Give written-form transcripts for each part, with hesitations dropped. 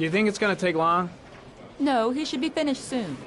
Do you think it's gonna take long? No, he should be finished soon.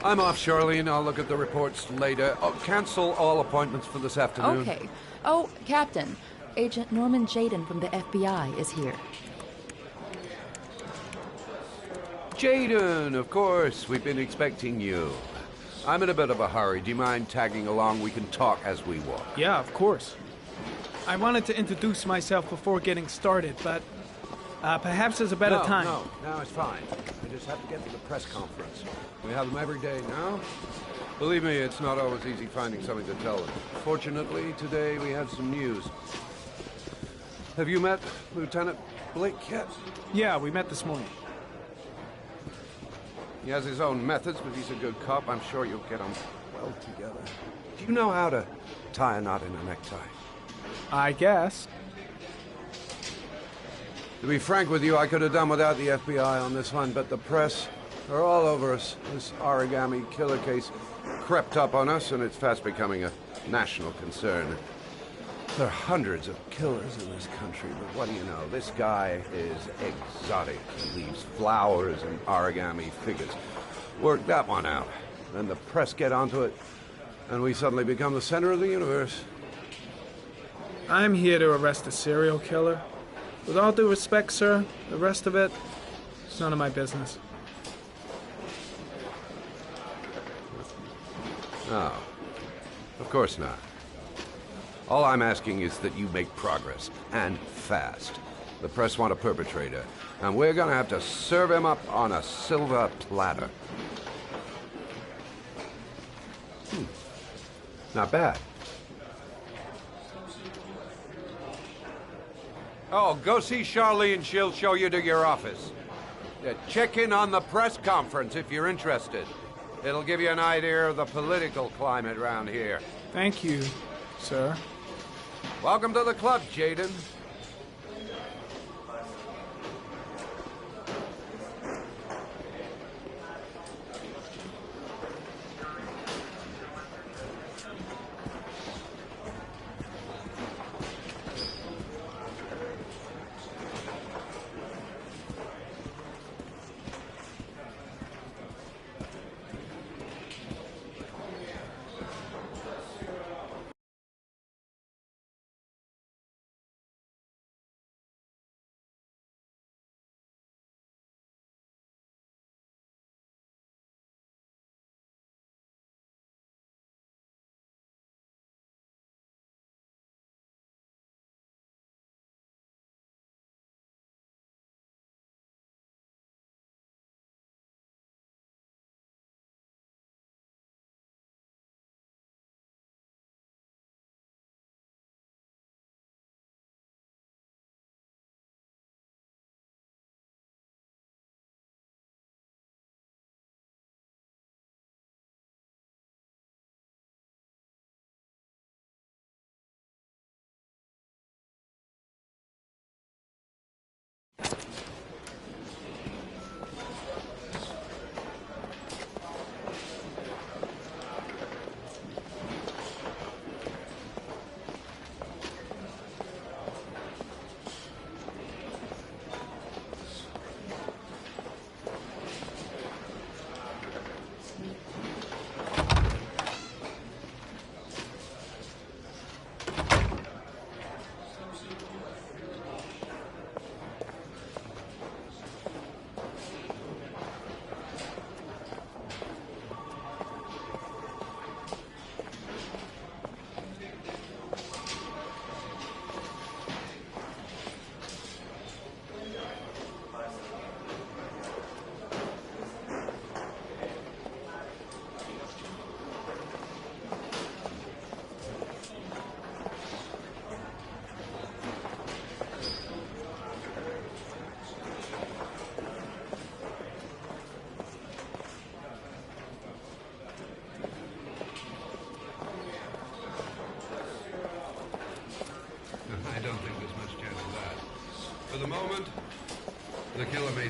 I'm off, Charlene. I'll look at the reports later. Oh, cancel all appointments for this afternoon. Okay. Oh, Captain, Agent Norman Jaden from the FBI is here. Jaden, of course. We've been expecting you. I'm in a bit of a hurry. Do you mind tagging along? We can talk as we walk. Yeah, of course. I wanted to introduce myself before getting started, but perhaps there's a better time. No, it's fine. I just have to get to the press conference. We have them every day now. Believe me, it's not always easy finding something to tell them. Fortunately, today we have some news. Have you met Lieutenant Blake yet? Yeah, we met this morning. He has his own methods, but he's a good cop. I'm sure you'll get on well together. Do you know how to tie a knot in a necktie? I guess. To be frank with you, I could have done without the FBI on this one, but the press are all over us. This origami killer case crept up on us, and it's fast becoming a national concern. There are hundreds of killers in this country, but what do you know? This guy is exotic. He leaves flowers and origami figures. Work that one out. Then the press get onto it, and we suddenly become the center of the universe. I'm here to arrest a serial killer. With all due respect, sir, the rest of it, it's none of my business. No, of course not. All I'm asking is that you make progress, and fast. The press want a perpetrator, and we're gonna have to serve him up on a silver platter. Not bad. Oh, go see Charlene. She'll show you to your office. Check in on the press conference if you're interested. It'll give you an idea of the political climate around here. Thank you, sir. Welcome to the club, Jaden.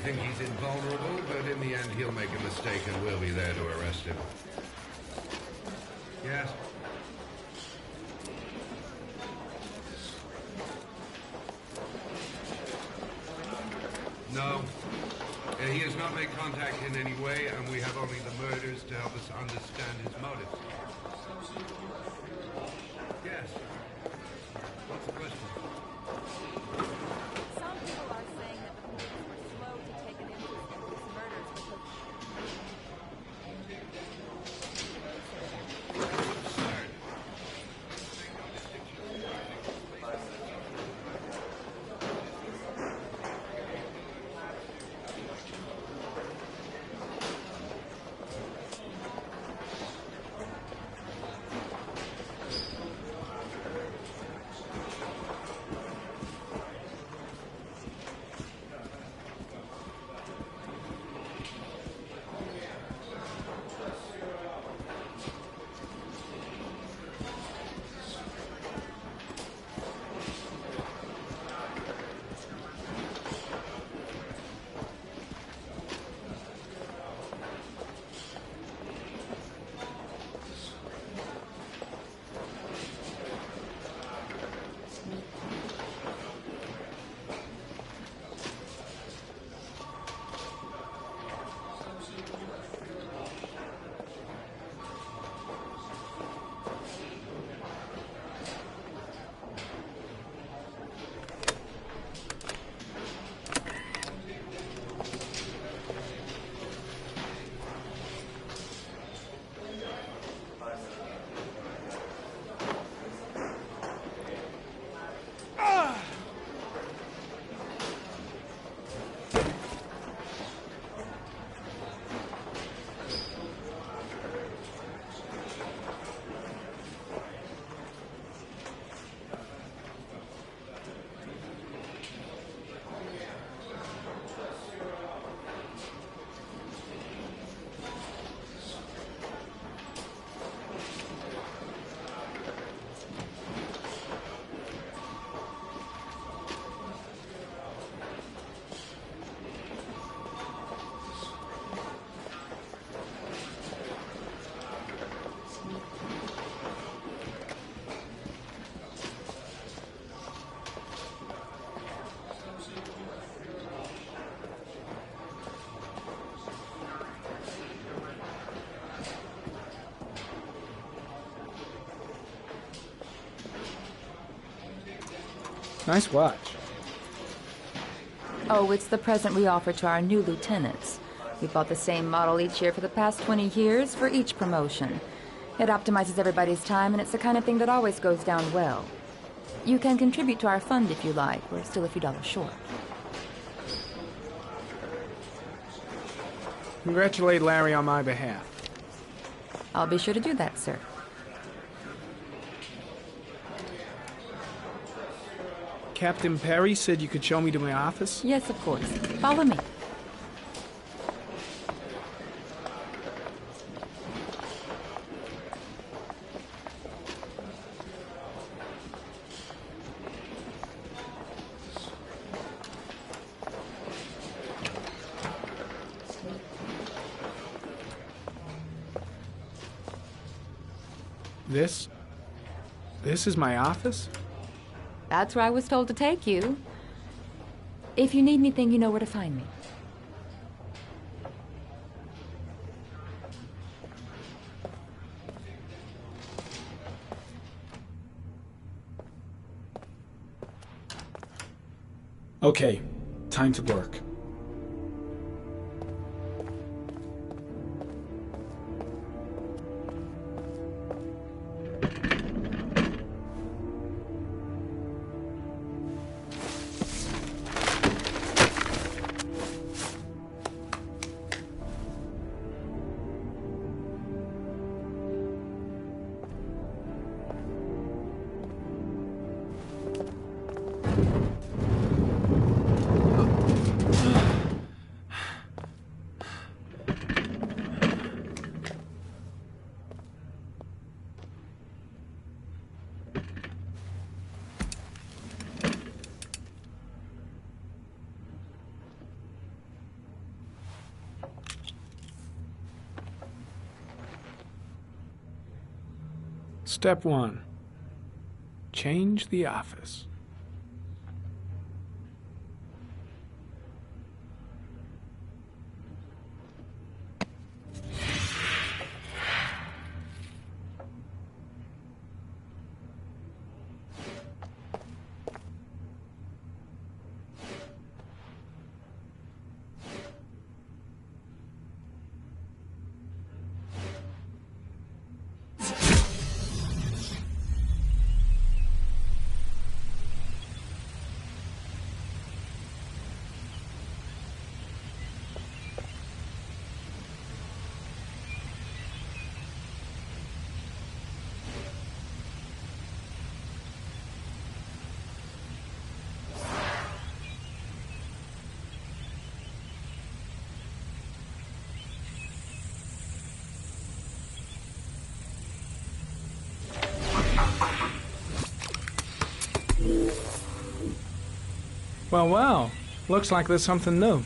think he's invulnerable, but in the end he'll make a mistake and we'll be there to arrest him. Yes? No. He has not made contact in any way, and we have only the murders to help us understand his motives. Yes. What's the question? Some people are saying that the police were slow to take an interest in these murders because... Absurd. Nice watch. Oh, it's the present we offer to our new lieutenants. We bought the same model each year for the past 20 years for each promotion. It optimizes everybody's time, and it's the kind of thing that always goes down well. You can contribute to our fund if you like. We're still a few dollars short. Congratulate Larry on my behalf. I'll be sure to do that, sir. Captain Perry said you could show me to my office? Yes, of course. Follow me. This is my office? That's where I was told to take you. If you need anything, you know where to find me. Okay, time to work. Step 1. Change the office. Well, well. Looks like there's something new.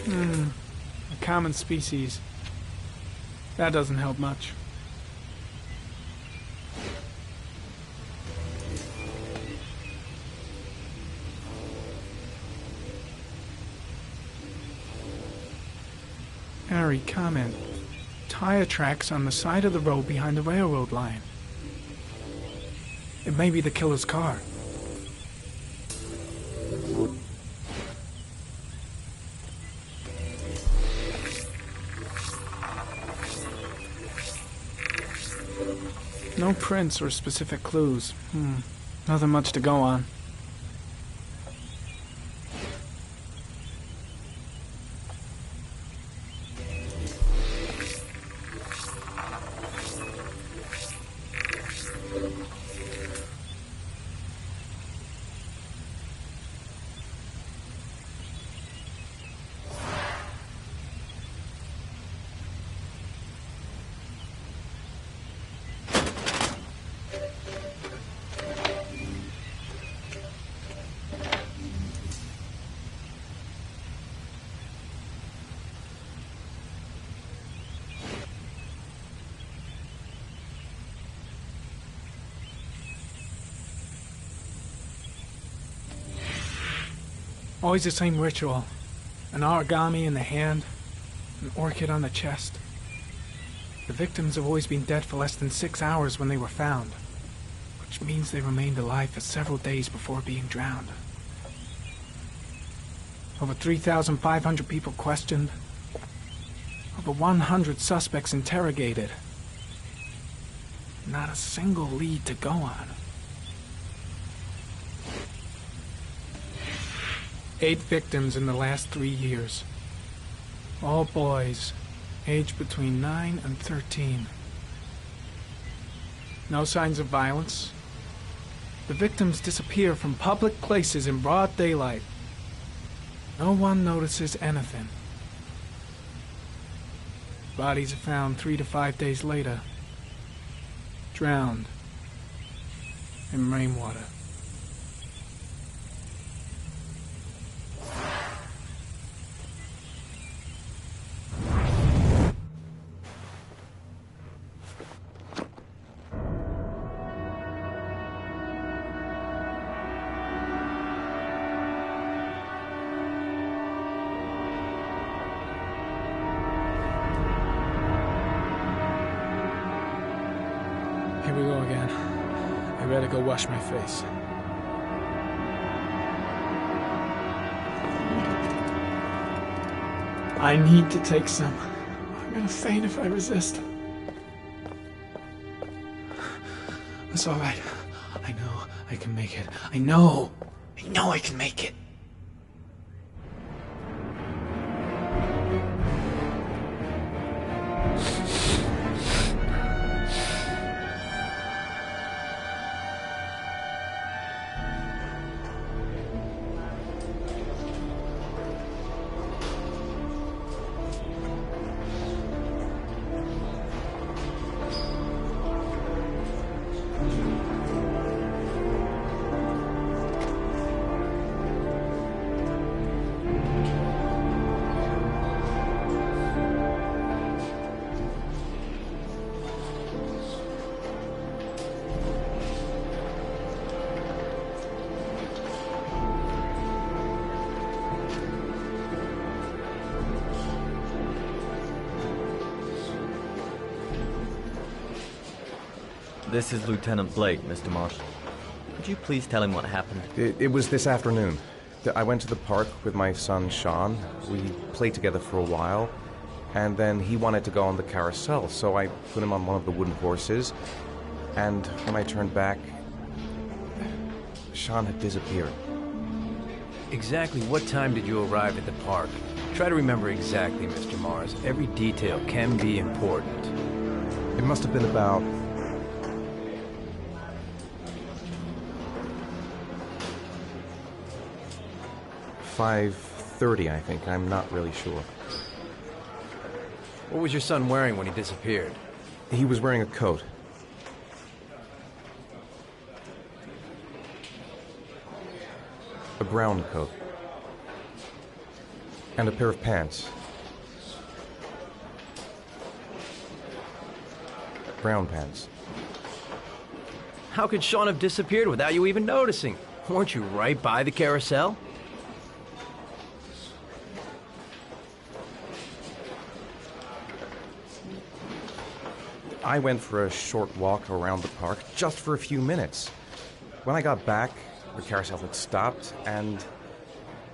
A common species. That doesn't help much. Harry, comment. Tire tracks on the side of the road behind the railroad line. It may be the killer's car. No prints or specific clues. Nothing much to go on. Always the same ritual. An origami in the hand, an orchid on the chest. The victims have always been dead for less than 6 hours when they were found, which means they remained alive for several days before being drowned. Over 3,500 people questioned. Over 100 suspects interrogated. Not a single lead to go on. 8 victims in the last 3 years. All boys, aged between 9 and 13. No signs of violence. The victims disappear from public places in broad daylight. No one notices anything. Bodies are found 3 to 5 days later, drowned in rainwater. Here we go again. I better go wash my face. I need to take some. I'm gonna faint if I resist. It's all right. I know I can make it. I know I can make it. This is Lieutenant Blake, Mr. Marsh. Could you please tell him what happened? It was this afternoon. I went to the park with my son, Sean. We played together for a while, and then he wanted to go on the carousel, so I put him on one of the wooden horses, and when I turned back, Sean had disappeared. Exactly what time did you arrive at the park? Try to remember exactly, Mr. Mars. Every detail can be important. It must have been about... "5:30, I think. I'm not really sure. What was your son wearing when he disappeared? He was wearing a coat. A brown coat. And a pair of pants. Brown pants. How could Sean have disappeared without you even noticing? Weren't you right by the carousel? I went for a short walk around the park, just for a few minutes. When I got back, the carousel had stopped, and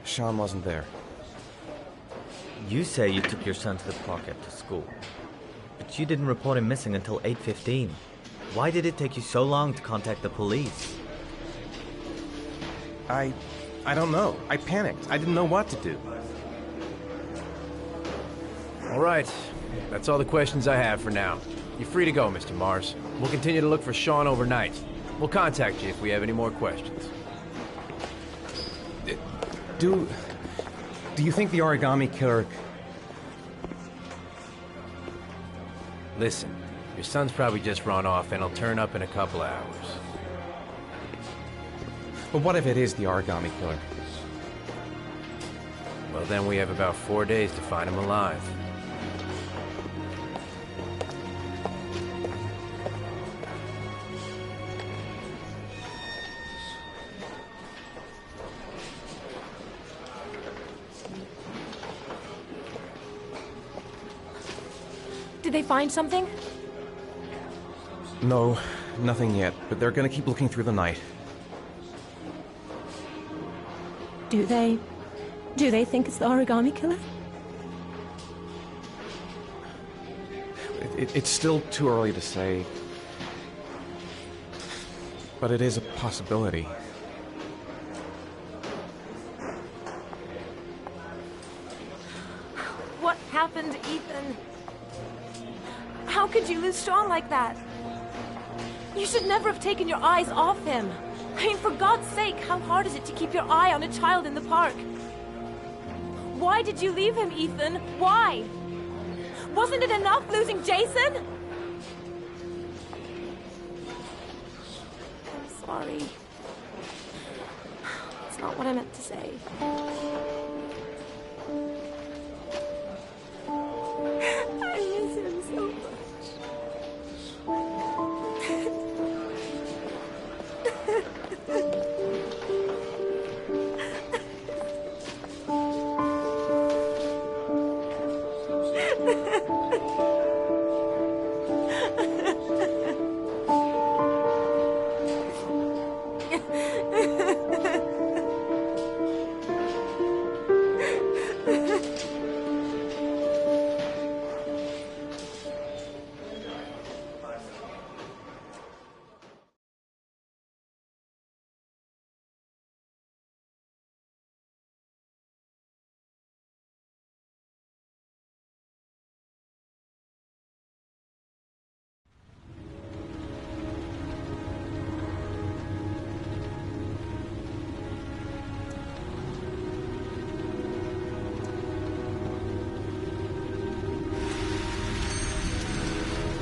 Sean wasn't there. You say you took your son to the park after school, but you didn't report him missing until 8:15. Why did it take you so long to contact the police? I don't know. I panicked. I didn't know what to do. All right. That's all the questions I have for now. You're free to go, Mr. Mars. We'll continue to look for Sean overnight. We'll contact you if we have any more questions. Do you think the origami killer... Listen, your son's probably just run off and he'll turn up in a couple of hours. But what if it is the origami killer? Well, then we have about 4 days to find him alive. Did they find something? No, nothing yet, but they're gonna keep looking through the night. Do they think it's the origami killer? It's still too early to say, but it is a possibility. What happened, Ethan? How could you lose Sean like that? You should never have taken your eyes off him. I mean, for God's sake, how hard is it to keep your eye on a child in the park? Why did you leave him, Ethan? Why? Wasn't it enough losing Jason? I'm sorry. It's not what I meant to say. I miss him so much.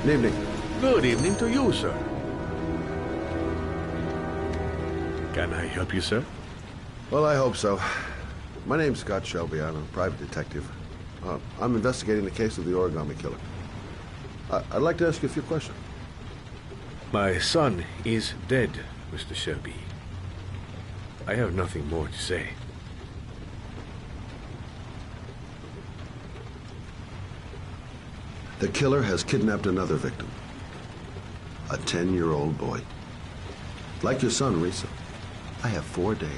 Good evening. Good evening to you, sir. Can I help you, sir? Well, I hope so. My name's Scott Shelby. I'm a private detective. I'm investigating the case of the origami killer. I'd like to ask you a few questions. My son is dead, Mr. Shelby. I have nothing more to say. The killer has kidnapped another victim. A 10-year-old boy. Like your son, Risa. I have 4 days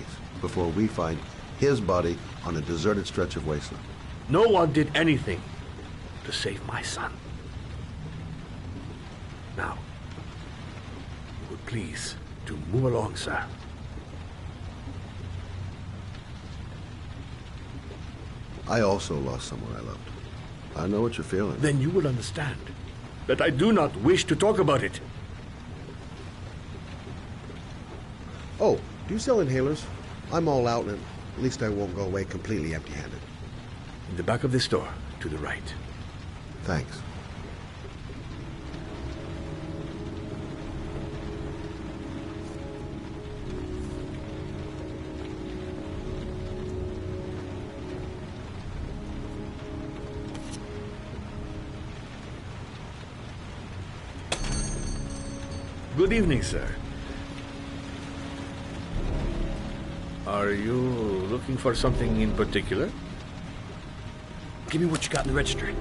before we find his body on a deserted stretch of wasteland. No one did anything to save my son. Now, you would please to move along, sir. I also lost someone I loved. I know what you're feeling. Then you will understand that I do not wish to talk about it. Oh, do you sell inhalers? I'm all out, and at least I won't go away completely empty-handed. In the back of the store, to the right. Thanks. Good evening, sir. Are you looking for something in particular? Give me what you got in the register.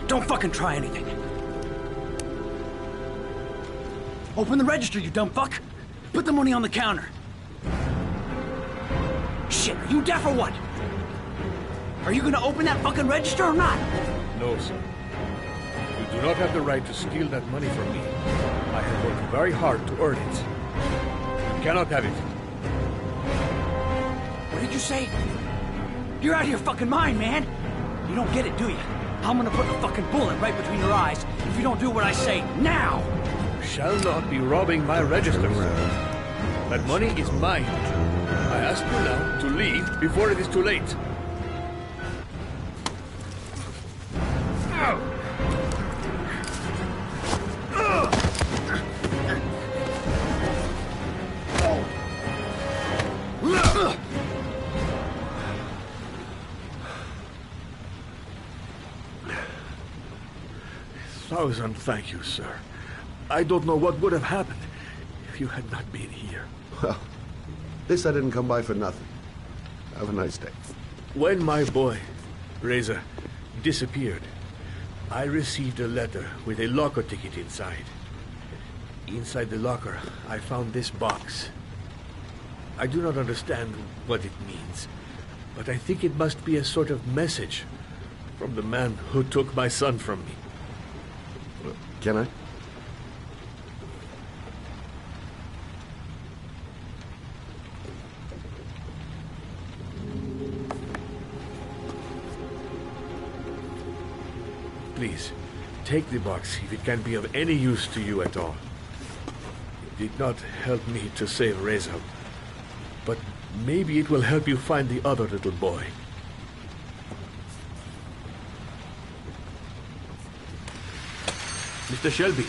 Don't fucking try anything. Open the register, you dumb fuck. Put the money on the counter. Shit, are you deaf or what? Are you gonna open that fucking register or not? No, sir. You do not have the right to steal that money from me. I have worked very hard to earn it. You cannot have it. What did you say? You're out of your fucking mind, man. You don't get it, do you? I'm gonna put a fucking bullet right between your eyes if you don't do what I say now. You shall not be robbing my register, sir. That money is mine. I ask you now to leave before it is too late. Thousand thank you, sir. I don't know what would have happened if you had not been here. Well, this I didn't come by for nothing. Have a nice day. When my boy, Reza, disappeared, I received a letter with a locker ticket inside. Inside the locker, I found this box. I do not understand what it means, but I think it must be a sort of message from the man who took my son from me. Can I? Please, take the box if it can be of any use to you at all. It did not help me to save Reza, but maybe it will help you find the other little boy. Mr. Shelby,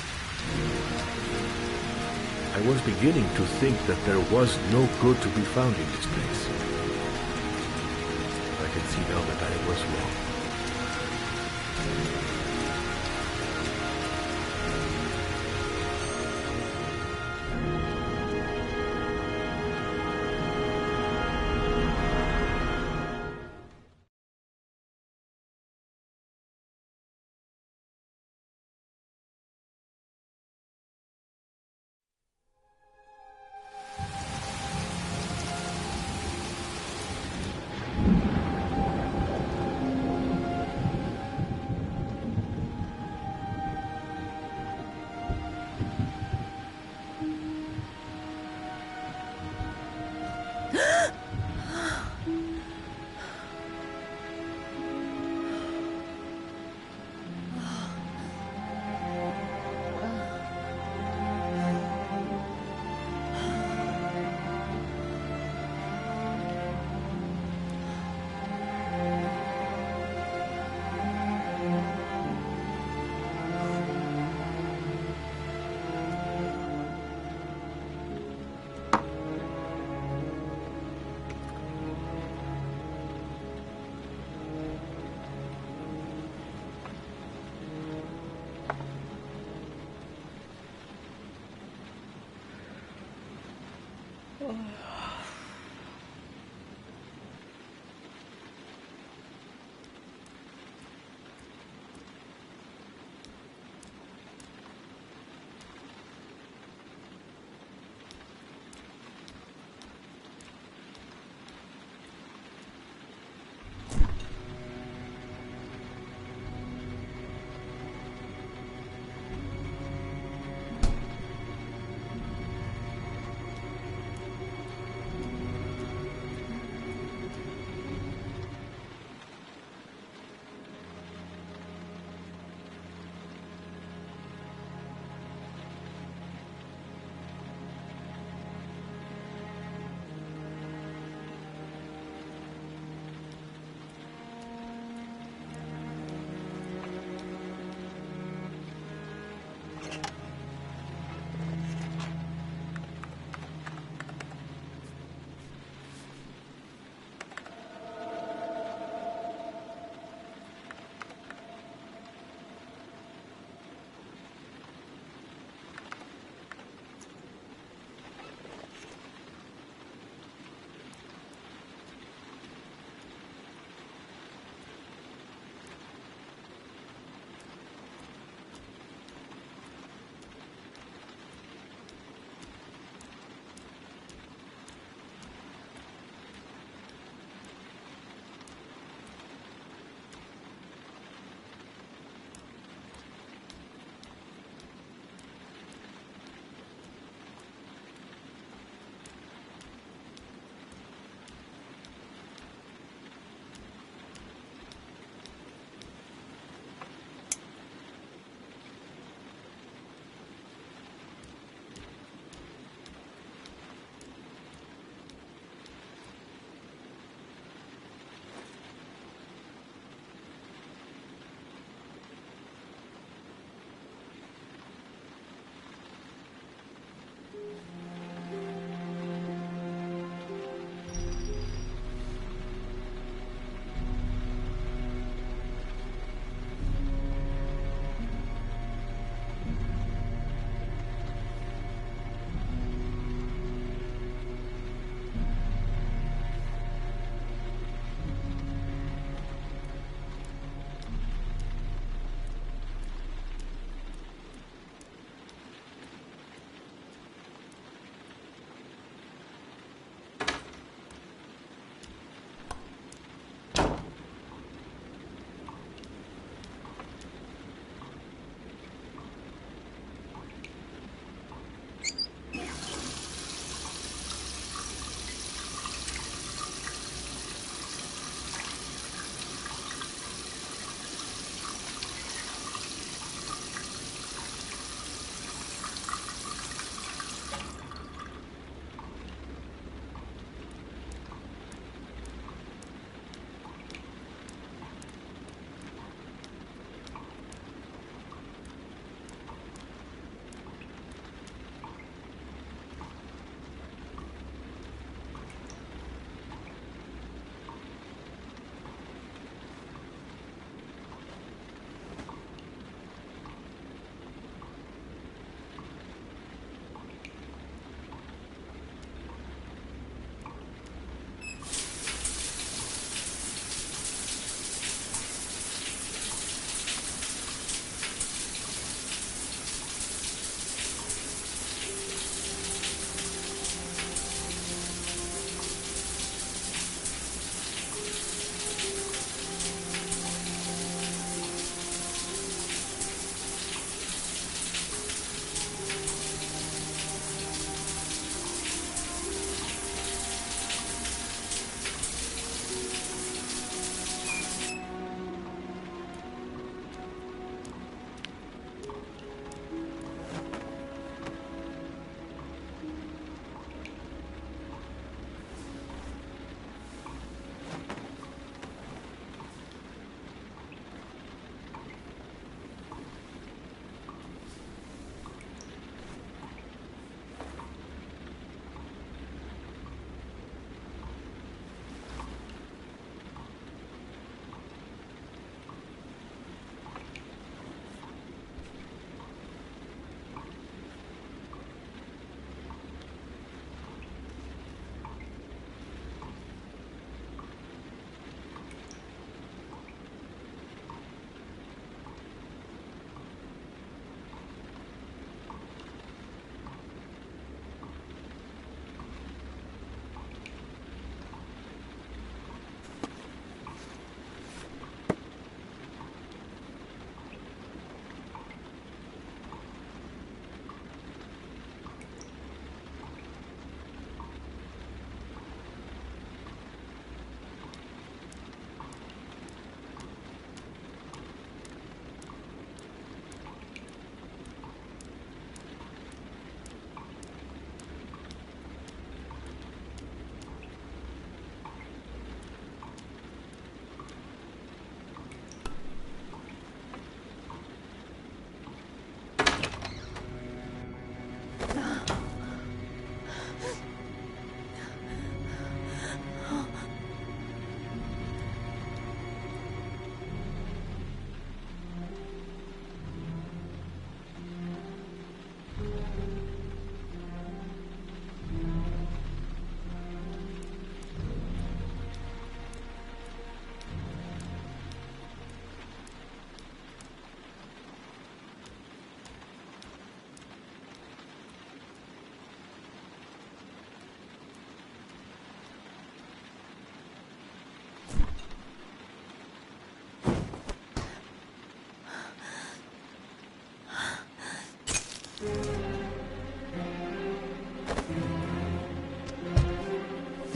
I was beginning to think that there was no good to be found in this place. I can see now that I was wrong.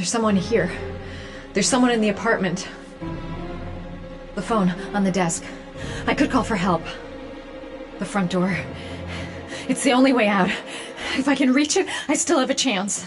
There's someone here. There's someone in the apartment. The phone on the desk. I could call for help. The front door. It's the only way out. If I can reach it, I still have a chance.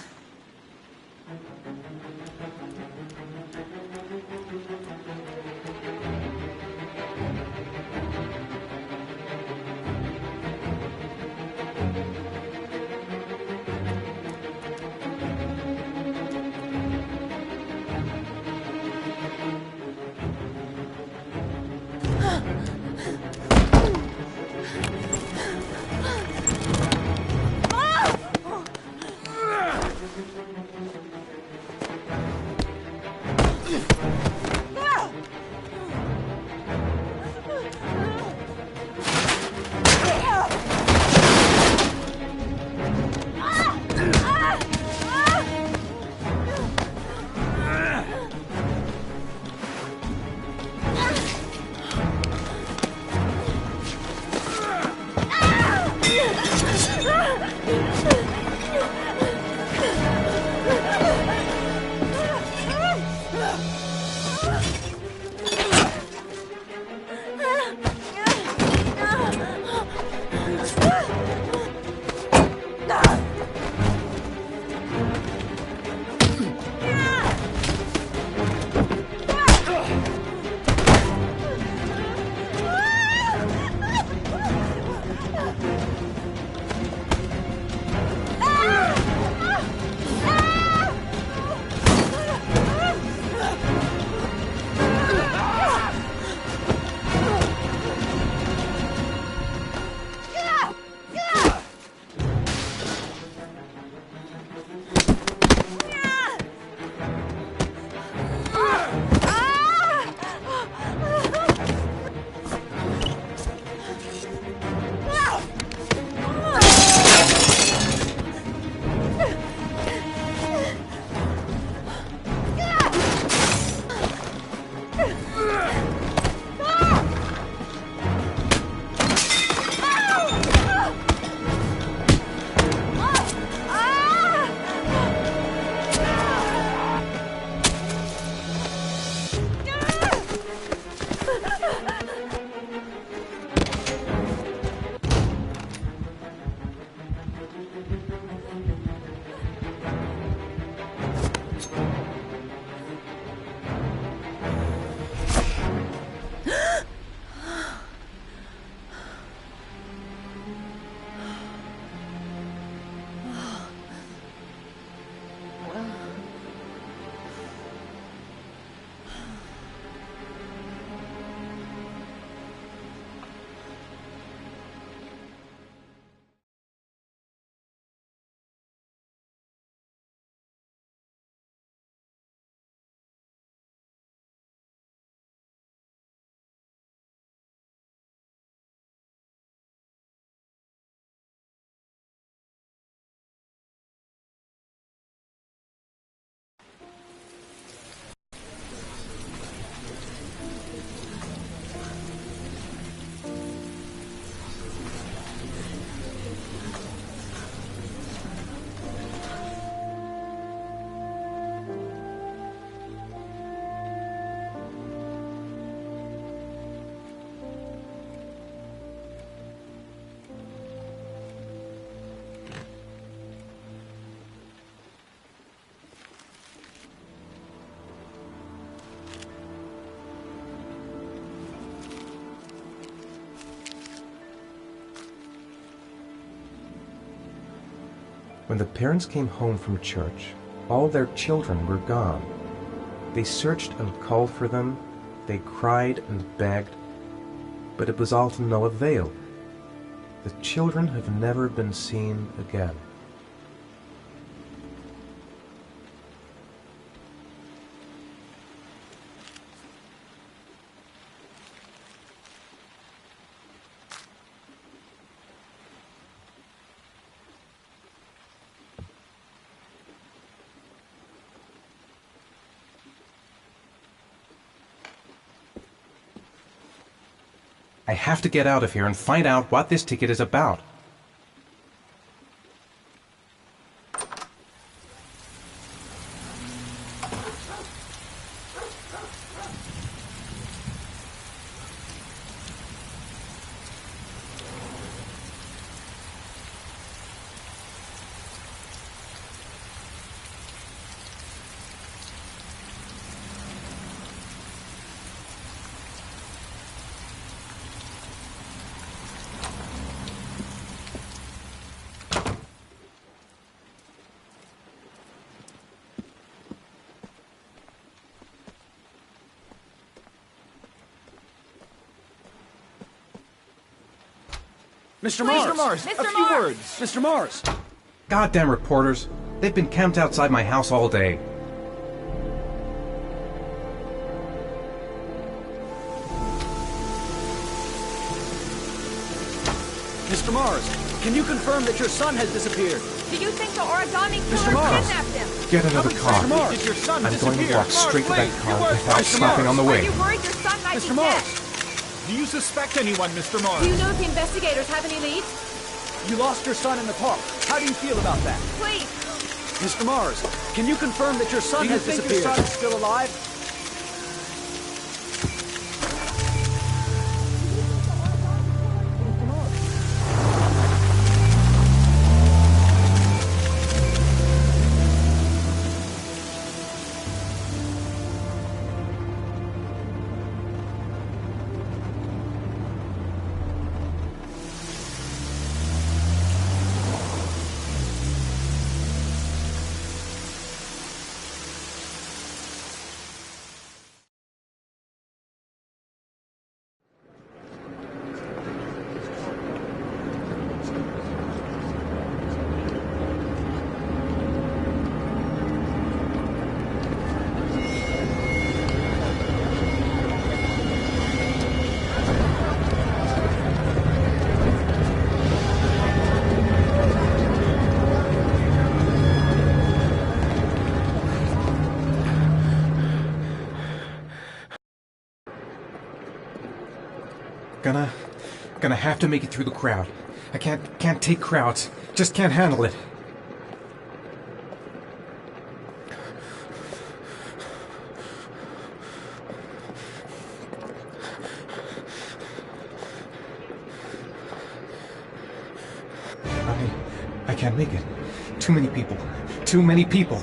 When the parents came home from church, all their children were gone. They searched and called for them, they cried and begged, but it was all to no avail. The children have never been seen again. I have to get out of here and find out what this ticket is about. Mr. Please. Mars! Mr. A few Mars! words! Mr. Mars! Goddamn reporters. They've been camped outside my house all day. Mr. Mars, can you confirm that your son has disappeared? Do you think the origami Mr. killer Mars. kidnapped him? Get another car. Mr. Mars, did your son I'm disappear? going to walk straight to that Mars, car please, without Mr. stopping Mars. on the Are way. you worried your son might Mr. be Mars, dead? Do you suspect anyone, Mr. Mars? Do you know if the investigators have any leads? you lost your son in the park. How do you feel about that? Please. Mr. Mars, can you confirm that your son Do you has think disappeared? your son's still alive? Gonna have to make it through the crowd. I can't take crowds. Just can't handle it. I can't make it. Too many people. Too many people.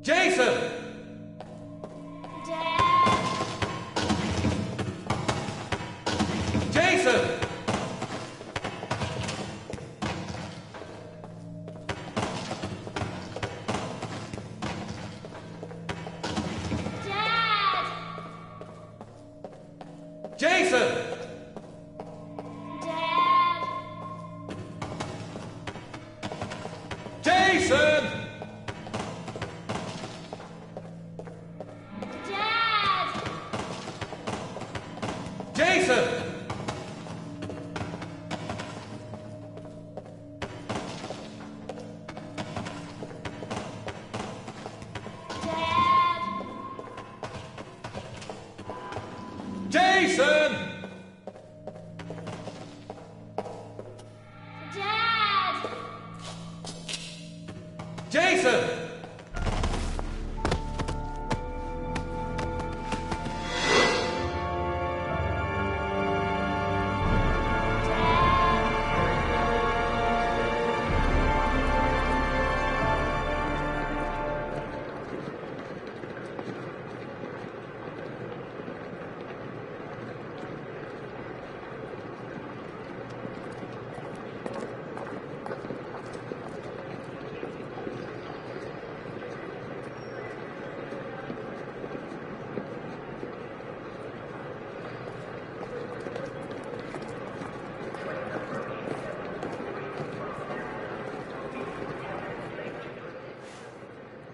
Jason! Jason! Jason! Jason! Jason! Jason! Jason!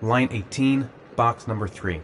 Line 18, box number 3.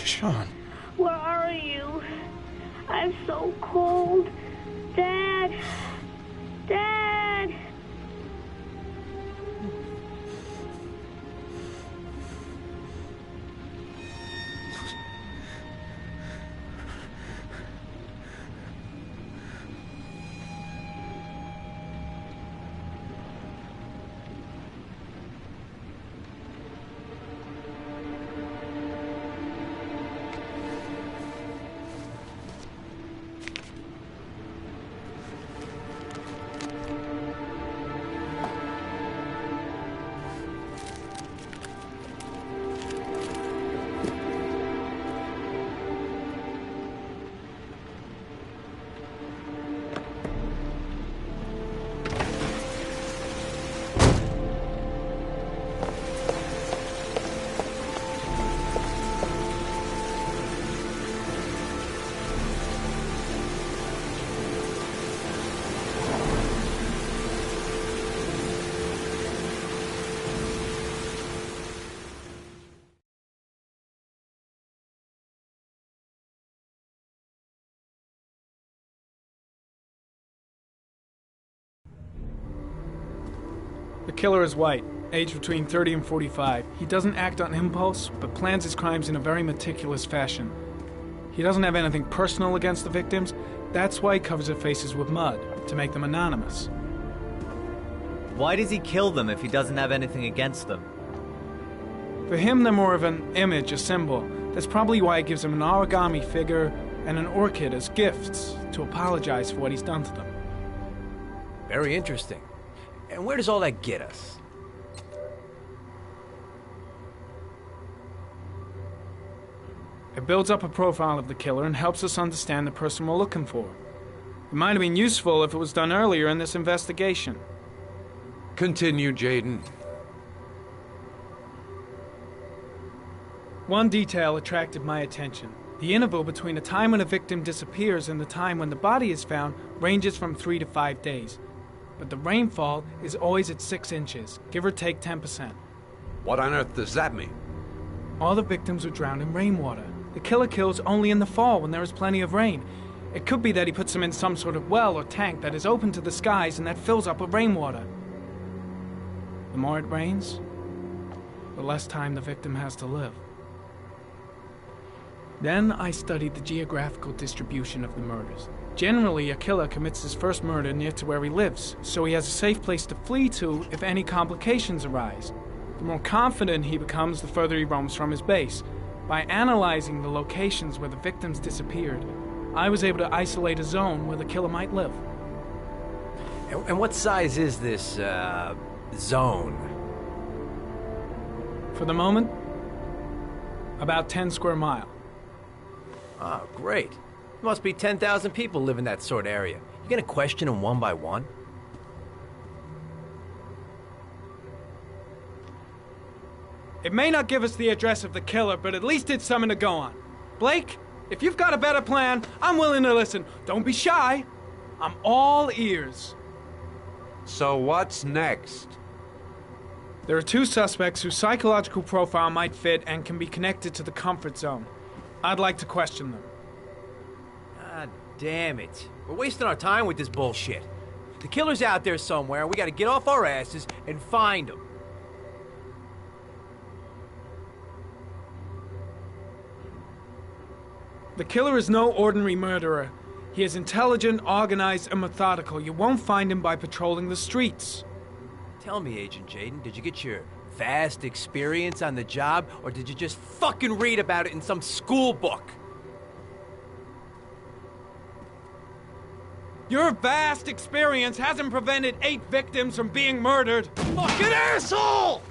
Sean. Where are you? I'm so cold. Dad! Dad! The killer is white, aged between 30 and 45. He doesn't act on impulse, but plans his crimes in a very meticulous fashion. He doesn't have anything personal against the victims. That's why he covers their faces with mud, to make them anonymous. Why does he kill them if he doesn't have anything against them? For him, they're more of an image, a symbol. That's probably why he gives them an origami figure and an orchid as gifts to apologize for what he's done to them. Very interesting. And where does all that get us? It builds up a profile of the killer and helps us understand the person we're looking for. It might have been useful if it was done earlier in this investigation. Continue, Jaden. One detail attracted my attention. The interval between the time when a victim disappears and the time when the body is found ranges from 3 to 5 days. But the rainfall is always at 6 inches, give or take 10%. What on earth does that mean? All the victims were drowned in rainwater. The killer kills only in the fall when there is plenty of rain. It could be that he puts them in some sort of well or tank that is open to the skies and that fills up with rainwater. The more it rains, the less time the victim has to live. Then I studied the geographical distribution of the murders. Generally, a killer commits his first murder near to where he lives, so he has a safe place to flee to if any complications arise. The more confident he becomes, the further he roams from his base. By analyzing the locations where the victims disappeared, I was able to isolate a zone where the killer might live. And what size is this, zone? For the moment, about 10 square miles. Oh, great. Must be 10,000 people live in that sort of area. You gonna question them one by one? It may not give us the address of the killer, but at least it's something to go on. Blake, if you've got a better plan, I'm willing to listen. Don't be shy. I'm all ears. So what's next? There are 2 suspects whose psychological profile might fit and can be connected to the comfort zone. I'd like to question them. God damn it. We're wasting our time with this bullshit. The killer's out there somewhere. We gotta get off our asses and find him. The killer is no ordinary murderer. He is intelligent, organized, and methodical. You won't find him by patrolling the streets. Tell me, Agent Jaden, did you get your vast experience on the job, or did you just fucking read about it in some school book? Your vast experience hasn't prevented 8 victims from being murdered. Fucking asshole!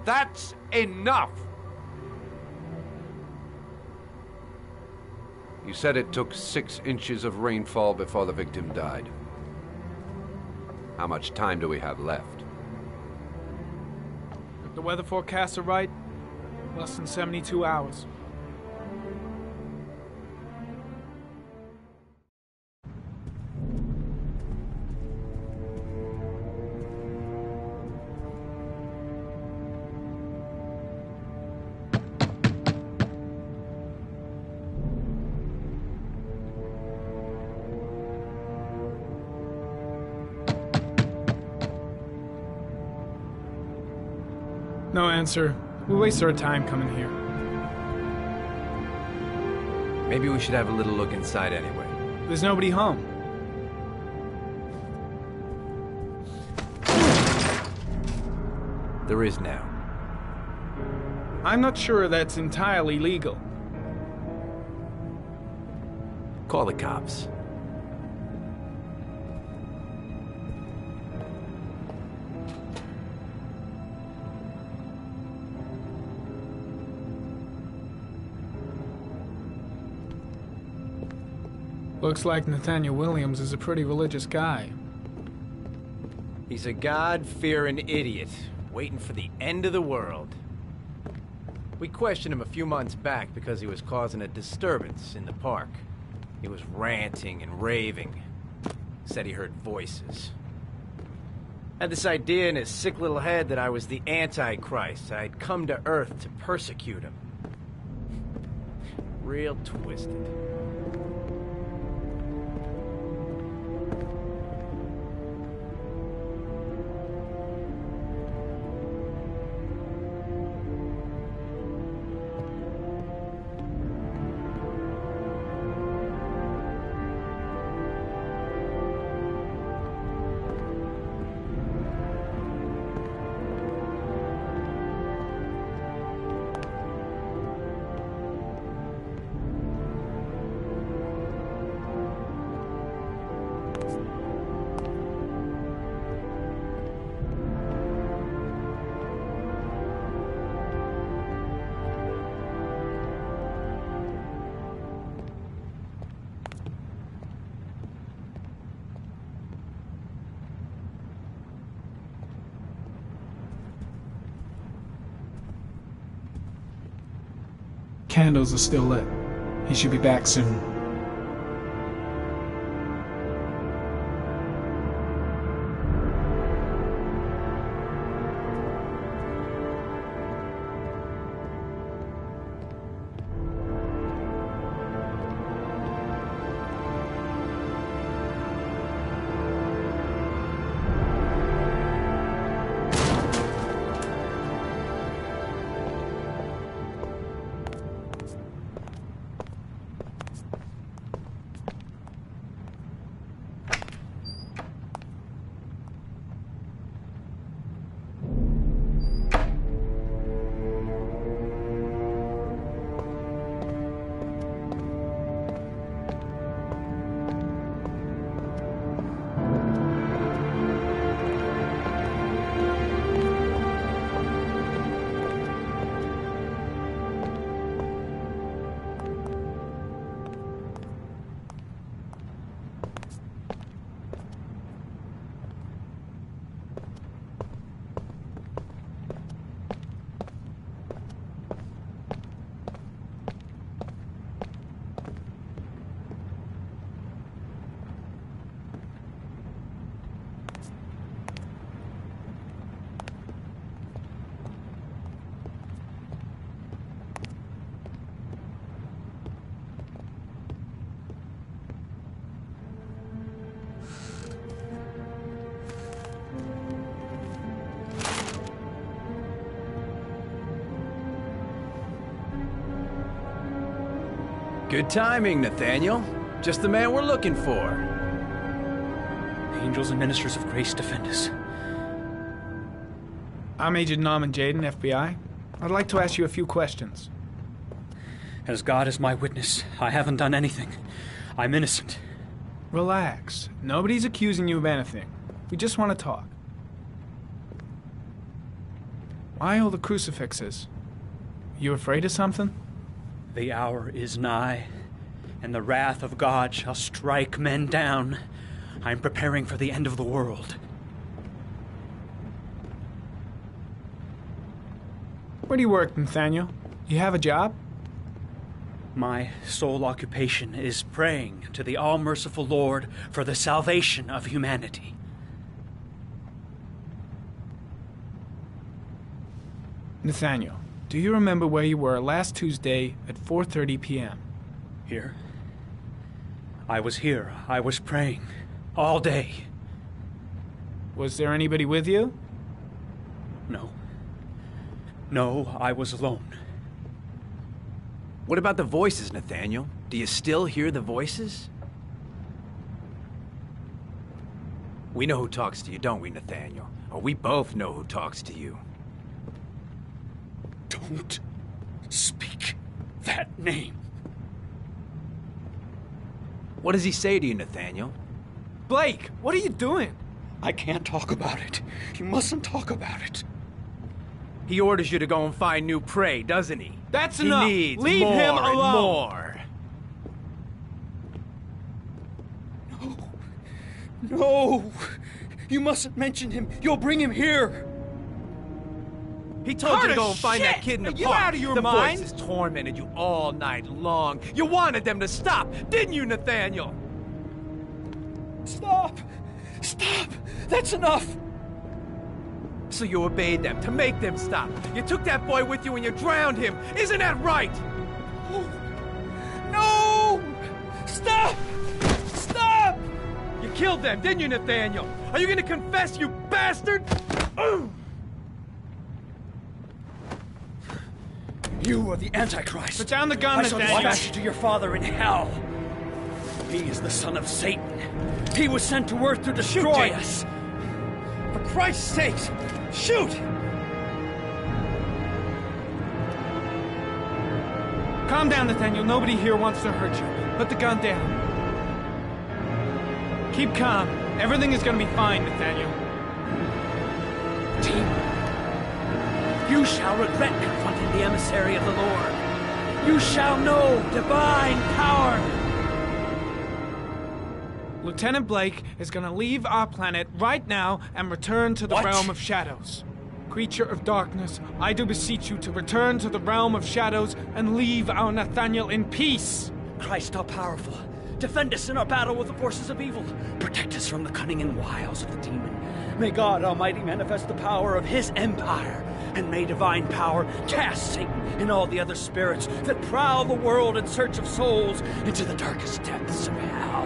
That's enough! You said it took 6 inches of rainfall before the victim died. How much time do we have left? If the weather forecasts are right, less than 72 hours. No answer. We waste our time coming here. Maybe we should have a little look inside anyway. There's nobody home. There is now. I'm not sure that's entirely legal. Call the cops. Looks like Nathaniel Williams is a pretty religious guy. He's a God-fearing idiot, waiting for the end of the world. We questioned him a few months back because he was causing a disturbance in the park. He was ranting and raving. Said he heard voices. Had this idea in his sick little head that I was the Antichrist. I'd come to Earth to persecute him. Real twisted. candles are still lit. He should be back soon. Good timing, Nathaniel. Just the man we're looking for. Angels and ministers of grace defend us. I'm Agent Norman Jaden, FBI. I'd like to ask you a few questions. As God is my witness, I haven't done anything. I'm innocent. Relax. Nobody's accusing you of anything. We just want to talk. Why all the crucifixes? You afraid of something? The hour is nigh, and the wrath of God shall strike men down. I'm preparing for the end of the world. Where do you work, Nathaniel? You have a job? My sole occupation is praying to the all-merciful Lord for the salvation of humanity. Nathaniel, do you remember where you were last Tuesday at 4:30 p.m.? Here? I was here. I was praying. All day. Was there anybody with you? No. No, I was alone. What about the voices, Nathaniel? Do you still hear the voices? We know who talks to you, don't we, Nathaniel? Or we both know who talks to you. Don't speak that name. What does he say to you, Nathaniel? Blake, what are you doing? I can't talk about it. You mustn't talk about it. He orders you to go and find new prey, doesn't he? That's enough. He needs Leave more him and alone. more. No. You mustn't mention him. You'll bring him here. He told you to go and shit! find that kid in the Are you park. out of your the mind? voices tormented you all night long. You wanted them to stop, didn't you, Nathaniel? Stop. Stop. That's enough. So you obeyed them to make them stop. You took that boy with you and you drowned him. Isn't that right? No! Stop! Stop! You killed them, didn't you, Nathaniel? Are you gonna confess, you bastard? You are the Antichrist. Put down the gun, I shall Nathaniel. dispatch you to your father in hell. He is the son of Satan. He was sent to earth to destroy us. For Christ's sake, shoot! Calm down, Nathaniel. Nobody here wants to hurt you. Put the gun down. Keep calm. Everything is gonna be fine, Nathaniel. You shall regret confronting the emissary of the Lord. You shall know divine power. Lieutenant Blake is gonna leave our planet right now and return to the What? realm of shadows. Creature of darkness, I do beseech you to return to the realm of shadows and leave our Nathaniel in peace. Christ all powerful, defend us in our battle with the forces of evil. Protect us from the cunning and wiles of the demon. May God Almighty manifest the power of his empire, and may divine power cast Satan and all the other spirits that prowl the world in search of souls into the darkest depths of hell.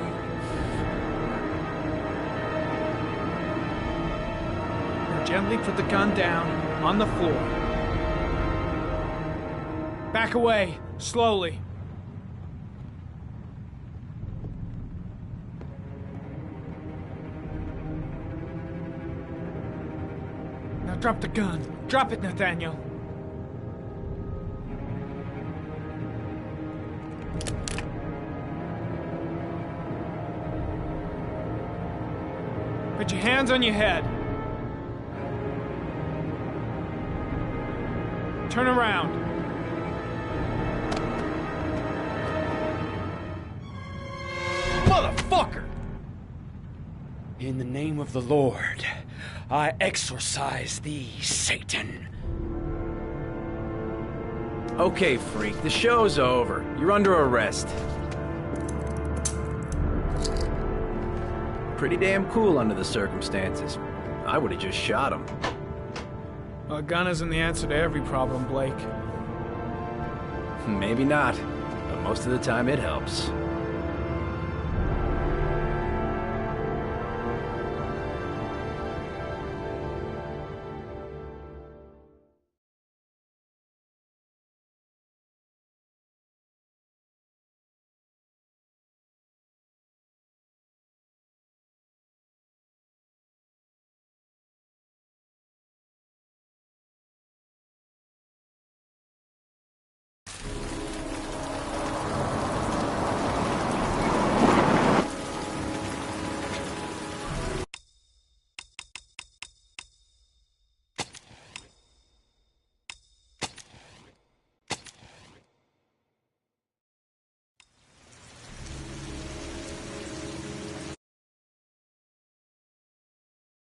Now gently put the gun down on the floor. Back away, slowly. Now drop the gun. Drop it, Nathaniel. Put your hands on your head. Turn around. Motherfucker! In the name of the Lord, I exorcise thee, Satan. Okay, freak, the show's over. You're under arrest. Pretty damn cool under the circumstances. I would've just shot him. A gun isn't the answer to every problem, Blake. Maybe not, but most of the time it helps.